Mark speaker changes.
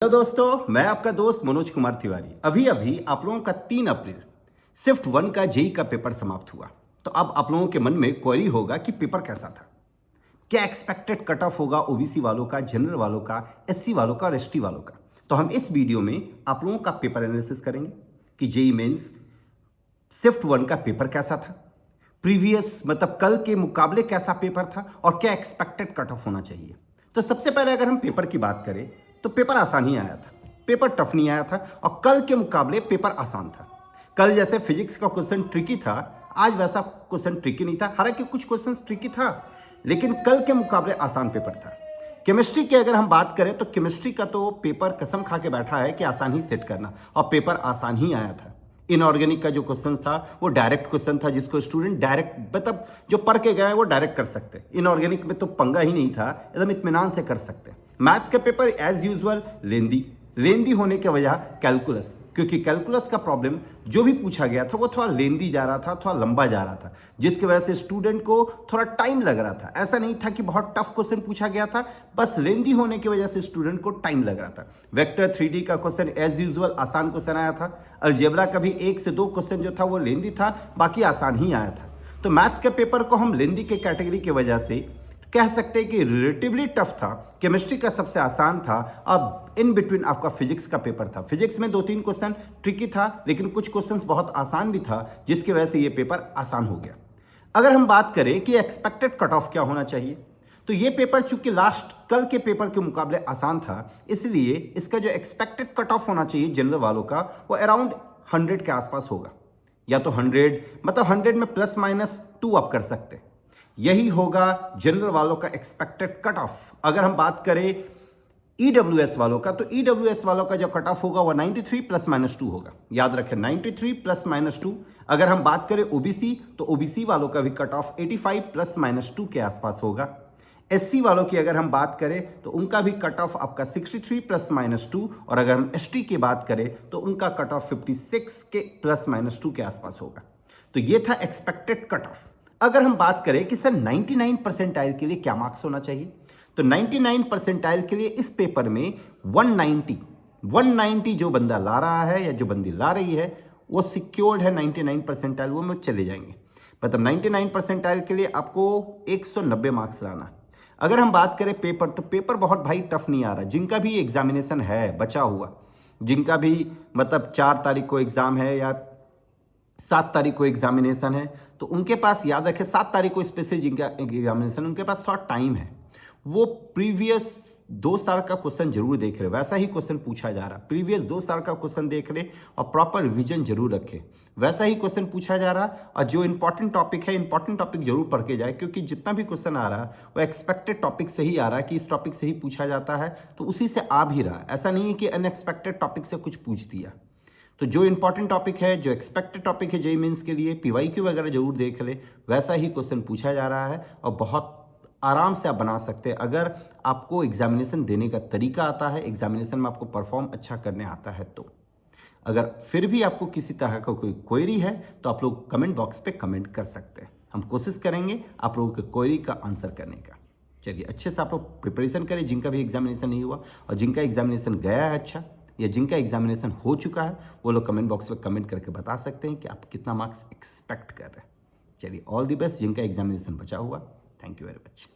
Speaker 1: Hello दोस्तों, मैं आपका दोस्त मनोज कुमार तिवारी। अभी अभी आप लोगों का 3 अप्रैल शिफ्ट 1 का जेई का पेपर समाप्त हुआ। तो अब आप लोगों के मन में क्वेरी होगा कि पेपर कैसा था, क्या एक्सपेक्टेड कट ऑफ होगा ओबीसी वालों का, जनरल वालों का, एससी वालों का और एसटी वालों का। तो हम इस वीडियो में आप लोगों का पेपर एनालिसिस करेंगे कि जेई मेंस शिफ्ट 1 का पेपर कैसा था, प्रीवियस मतलब कल के मुकाबले कैसा पेपर था और क्या एक्सपेक्टेड कट ऑफ होना चाहिए। तो सबसे पहले अगर हम पेपर की बात करें तो पेपर आसान ही आया था, पेपर टफ नहीं आया था और कल के मुकाबले पेपर आसान था। कल जैसे फिजिक्स का क्वेश्चन ट्रिकी था, आज वैसा क्वेश्चन ट्रिकी नहीं था। हालांकि कुछ क्वेश्चन ट्रिकी था लेकिन कल के मुकाबले आसान पेपर था। केमिस्ट्री की अगर हम बात करें तो केमिस्ट्री का तो पेपर कसम खा के बैठा है कि आसान ही सेट करना, और पेपर आसान ही आया था। इनऑर्गेनिक का जो क्वेश्चन था वो डायरेक्ट क्वेश्चन था, जिसको स्टूडेंट डायरेक्ट मतलब जो पढ़ के गए वो डायरेक्ट कर सकते। इनऑर्गेनिक में तो पंगा ही नहीं था, एकदम इत्मीनान से कर सकते। मैथ्स का पेपर एज यूजुअल लेंदी होने की वजह कैलकुलस, क्योंकि कैलकुलस का प्रॉब्लम जो भी पूछा गया था वो थोड़ा लेंदी जा रहा था, थोड़ा लंबा जा रहा था, जिसकी वजह से स्टूडेंट को थोड़ा टाइम लग रहा था। ऐसा नहीं था कि बहुत टफ क्वेश्चन पूछा गया था, बस लेंदी होने की वजह से स्टूडेंट को टाइम लग रहा था। वेक्टर 3D का क्वेश्चन एज यूजुअल आसान क्वेश्चन आया था। अलजेब्रा का भी 1 से 2 क्वेश्चन जो था वो लेंदी था, बाकी आसान ही आया था। तो मैथ्स के पेपर को हम लेंदी के कैटेगरी की वजह से कह सकते हैं कि रिलेटिवली टफ था। केमिस्ट्री का सबसे आसान था। अब इन बिटवीन आपका फिजिक्स का पेपर था। फिजिक्स में 2-3 क्वेश्चन ट्रिकी था लेकिन कुछ क्वेश्चंस बहुत आसान भी था, जिसकी वजह से ये पेपर आसान हो गया। अगर हम बात करें कि एक्सपेक्टेड कट ऑफ क्या होना चाहिए, तो ये पेपर चूंकि लास्ट कल के पेपर के मुकाबले आसान था, इसलिए इसका जो एक्सपेक्टेड कट ऑफ होना चाहिए जनरल वालों का वो अराउंड 100 के आसपास होगा। या तो 100 मतलब 100 में +-2 आप कर सकते हैं। यही होगा जनरल वालों का एक्सपेक्टेड कट ऑफ। अगर हम बात करें ईडब्ल्यूएस वालों का, तो ईडब्ल्यूएस वालों का जो कट ऑफ होगा वो 93 +-2 होगा। याद रखें 93 +-2। अगर हम बात करें ओबीसी, तो ओबीसी वालों का भी कट ऑफ 85 +-2 के आसपास होगा। एससी वालों की अगर हम बात करें तो उनका भी कट ऑफ आपका 63 +-2, और अगर हम एसटी की बात करें तो उनका कट ऑफ 56 के +-2 के आसपास होगा। तो ये था एक्सपेक्टेड कट ऑफ। अगर हम बात करें कि सर 99 परसेंटाइल के लिए क्या मार्क्स होना चाहिए, तो 99 परसेंटाइल के लिए इस पेपर में 190 जो बंदा ला रहा है या जो बंदी ला रही है वो सिक्योर्ड है। 99 परसेंटाइल वो में चले जाएंगे। मतलब 99 परसेंटाइल के लिए आपको 190 मार्क्स लाना। अगर हम बात करें पेपर, तो पेपर बहुत भाई टफ नहीं आ रहा। जिनका भी एग्जामिनेशन है बचा हुआ, जिनका भी मतलब 4 तारीख को एग्जाम है या 7 तारीख को एग्जामिनेशन है, तो उनके पास याद रखें 7 तारीख को स्पेशल जिनका एग्जामिनेशन, उनके पास थोड़ा टाइम है। वो प्रीवियस 2 साल का क्वेश्चन जरूर देख रहे, वैसा ही क्वेश्चन पूछा जा रहा। प्रीवियस 2 साल का क्वेश्चन देख रहे और प्रॉपर रिविजन जरूर रखे, वैसा ही क्वेश्चन पूछा जा रहा। और जो इंपॉर्टेंट टॉपिक है, इंपॉर्टेंट टॉपिक जरूर पढ़ के जाए, क्योंकि जितना भी क्वेश्चन आ रहा है वो एक्सपेक्टेड टॉपिक से ही आ रहा है कि इस टॉपिक से ही पूछा जाता है, तो उसी से आ भी रहा। ऐसा नहीं है कि अनएक्सपेक्टेड टॉपिक से कुछ पूछ दिया। तो जो इंपॉर्टेंट टॉपिक है, जो एक्सपेक्टेड टॉपिक है जेईई मेंस के लिए, पीवाईक्यू वगैरह जरूर देख ले, वैसा ही क्वेश्चन पूछा जा रहा है और बहुत आराम से आप बना सकते हैं अगर आपको एग्जामिनेशन देने का तरीका आता है, एग्जामिनेशन में आपको परफॉर्म अच्छा करने आता है। तो अगर फिर भी आपको किसी तरह का कोई क्वेरी है तो आप लोग कमेंट बॉक्स पे कमेंट कर सकते हैं। हम कोशिश करेंगे आप लोगों के क्वेरी का आंसर करने का। चलिए, अच्छे से आप लोग प्रिपरेशन करें जिनका भी एग्जामिनेशन नहीं हुआ, और जिनका एग्जामिनेशन गया है अच्छा, या जिनका एग्जामिनेशन हो चुका है, वो लोग कमेंट बॉक्स में कमेंट करके बता सकते हैं कि आप कितना मार्क्स एक्सपेक्ट कर रहे हैं। चलिए, ऑल द बेस्ट जिनका एग्जामिनेशन बचा हुआ। Thank you very much.